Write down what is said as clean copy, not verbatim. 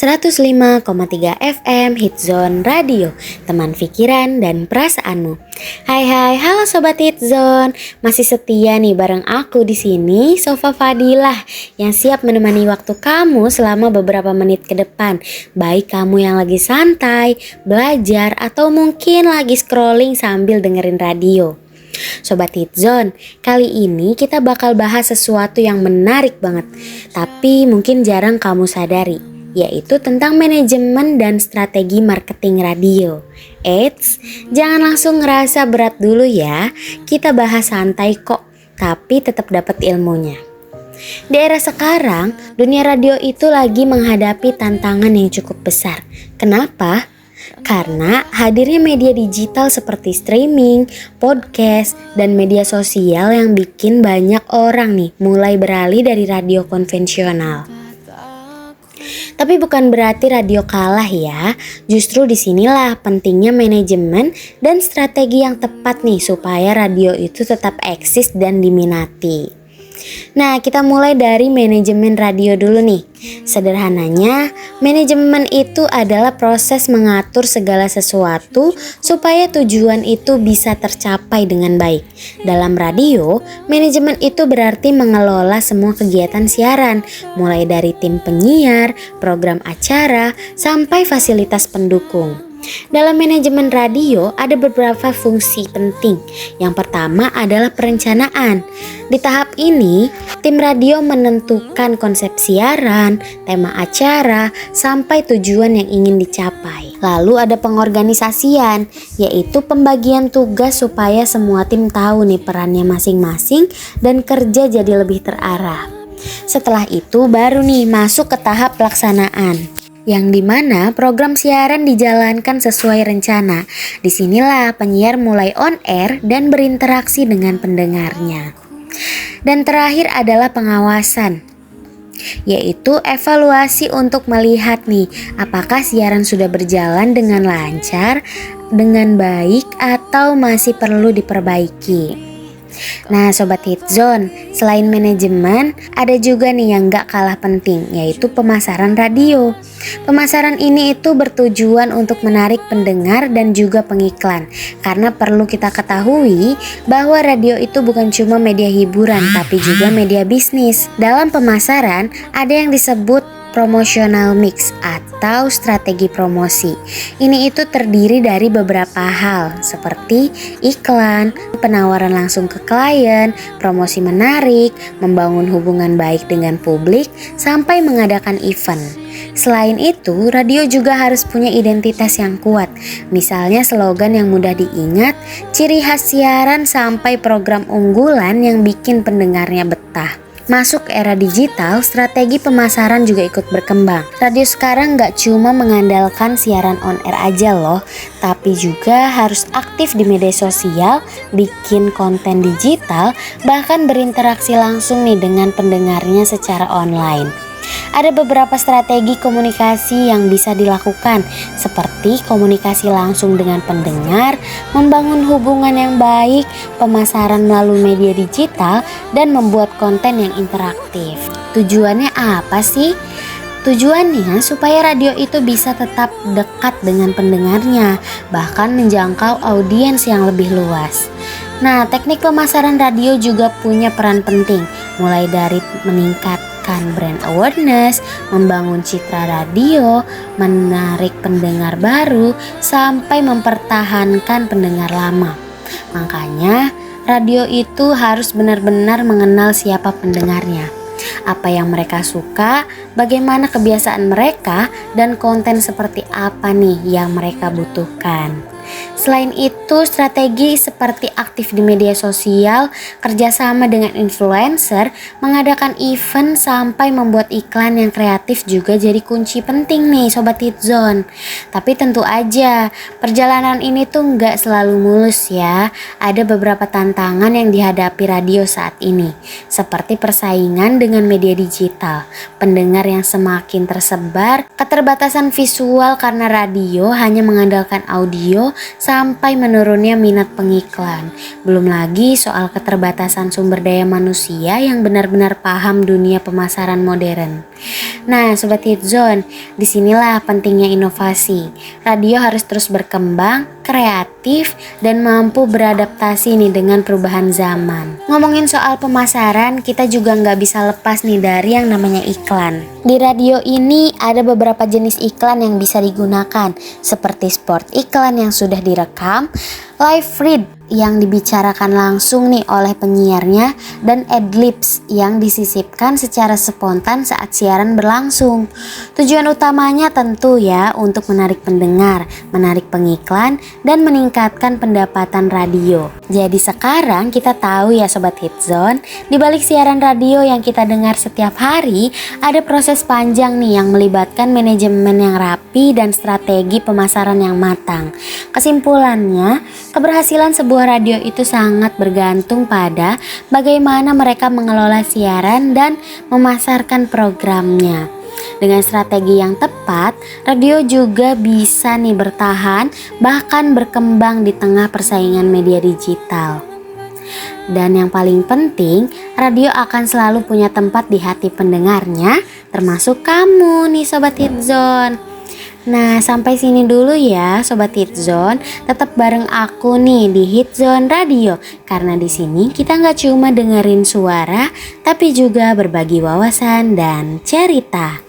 105,3 FM Hitzone Radio, teman pikiran dan perasaanmu. Hai, halo sobat Hitzone. Masih setia nih bareng aku di sini, Sofa Fadilah, yang siap menemani waktu kamu selama beberapa menit ke depan. Baik kamu yang lagi santai, belajar, atau mungkin lagi scrolling sambil dengerin radio. Sobat Hitzone, kali ini kita bakal bahas sesuatu yang menarik banget, tapi mungkin jarang kamu sadari, yaitu tentang manajemen dan strategi marketing radio. Eits, jangan langsung ngerasa berat dulu ya, kita bahas santai kok, tapi tetap dapat ilmunya. Di era sekarang, dunia radio itu lagi menghadapi tantangan yang cukup besar. Kenapa? Karena hadirnya media digital seperti streaming, podcast, dan media sosial yang bikin banyak orang nih mulai beralih dari radio konvensional. Tapi bukan berarti radio kalah ya. Justru disinilah pentingnya manajemen dan strategi yang tepat nih supaya radio itu tetap eksis dan diminati. Nah, kita mulai dari manajemen radio dulu nih. Sederhananya, manajemen itu adalah proses mengatur segala sesuatu supaya tujuan itu bisa tercapai dengan baik. Dalam radio, manajemen itu berarti mengelola semua kegiatan siaran, mulai dari tim penyiar, program acara, sampai fasilitas pendukung. Dalam manajemen radio ada beberapa fungsi penting. Yang pertama adalah perencanaan. Di tahap ini, tim radio menentukan konsep siaran, tema acara, sampai tujuan yang ingin dicapai. Lalu ada pengorganisasian, yaitu pembagian tugas supaya semua tim tahu nih perannya masing-masing dan kerja jadi lebih terarah. Setelah itu baru nih masuk ke tahap pelaksanaan, yang dimana program siaran dijalankan sesuai rencana. Disinilah penyiar mulai on air dan berinteraksi dengan pendengarnya. Dan terakhir adalah pengawasan, yaitu evaluasi untuk melihat nih apakah siaran sudah berjalan dengan lancar, dengan baik, atau masih perlu diperbaiki. Nah Sobat Hitzone, selain manajemen, ada juga nih yang gak kalah penting, yaitu pemasaran radio. Pemasaran ini itu bertujuan untuk menarik pendengar dan juga pengiklan. Karena perlu kita ketahui bahwa radio itu bukan cuma media hiburan, tapi juga media bisnis. Dalam pemasaran ada yang disebut promotional mix atau strategi promosi. Ini itu terdiri dari beberapa hal seperti iklan, penawaran langsung ke klien, promosi menarik, membangun hubungan baik dengan publik, sampai mengadakan event. Selain itu, radio juga harus punya identitas yang kuat. Misalnya slogan yang mudah diingat, ciri khas siaran, sampai program unggulan yang bikin pendengarnya betah. Masuk ke era digital, strategi pemasaran juga ikut berkembang. Radio sekarang gak cuma mengandalkan siaran on air aja loh, tapi juga harus aktif di media sosial, bikin konten digital, bahkan berinteraksi langsung nih dengan pendengarnya secara online. Ada beberapa strategi komunikasi yang bisa dilakukan, seperti komunikasi langsung dengan pendengar, membangun hubungan yang baik, pemasaran melalui media digital, dan membuat konten yang interaktif. Tujuannya apa sih? Tujuannya supaya radio itu bisa tetap dekat dengan pendengarnya, bahkan menjangkau audiens yang lebih luas. Nah, teknik pemasaran radio juga punya peran penting, mulai dari meningkatkan brand awareness, membangun citra radio, menarik pendengar baru, sampai mempertahankan pendengar lama. Makanya, radio itu harus benar-benar mengenal siapa pendengarnya, apa yang mereka suka, bagaimana kebiasaan mereka, dan konten seperti apa nih yang mereka butuhkan. Selain itu, strategi seperti aktif di media sosial, kerjasama dengan influencer, mengadakan event, sampai membuat iklan yang kreatif juga jadi kunci penting nih Sobat Hitzone. Tapi tentu aja, perjalanan ini tuh nggak selalu mulus ya. Ada beberapa tantangan yang dihadapi radio saat ini, seperti persaingan dengan media digital, pendengar yang semakin tersebar, keterbatasan visual karena radio hanya mengandalkan audio, sampai menurunnya minat pengiklan. Belum lagi soal keterbatasan sumber daya manusia yang benar-benar paham dunia pemasaran modern. Nah, Sobat Hitzone, disinilah pentingnya inovasi. Radio harus terus berkembang, kreatif, dan mampu beradaptasi nih dengan perubahan zaman. Ngomongin soal pemasaran, kita juga nggak bisa lepas nih dari yang namanya iklan. Di radio ini ada beberapa jenis iklan yang bisa digunakan, seperti sport iklan yang sudah direkam, live read yang dibicarakan langsung nih oleh penyiarnya, dan adlibs yang disisipkan secara spontan saat siaran berlangsung. Tujuan utamanya tentu ya untuk menarik pendengar, menarik pengiklan, dan meningkatkan pendapatan radio. Jadi sekarang kita tahu ya Sobat Hitzone, di balik siaran radio yang kita dengar setiap hari, ada proses panjang nih yang melibatkan manajemen yang rapi dan strategi pemasaran yang matang. Kesimpulannya, keberhasilan sebuah radio itu sangat bergantung pada bagaimana mereka mengelola siaran dan memasarkan programnya. Dengan strategi yang tepat, radio juga bisa nih bertahan bahkan berkembang di tengah persaingan media digital. Dan yang paling penting, radio akan selalu punya tempat di hati pendengarnya, termasuk kamu nih Sobat Hitzone. Nah, sampai sini dulu ya Sobat Hitzone. Tetap bareng aku nih di Hitzone Radio, karena di sini kita nggak cuma dengerin suara, tapi juga berbagi wawasan dan cerita.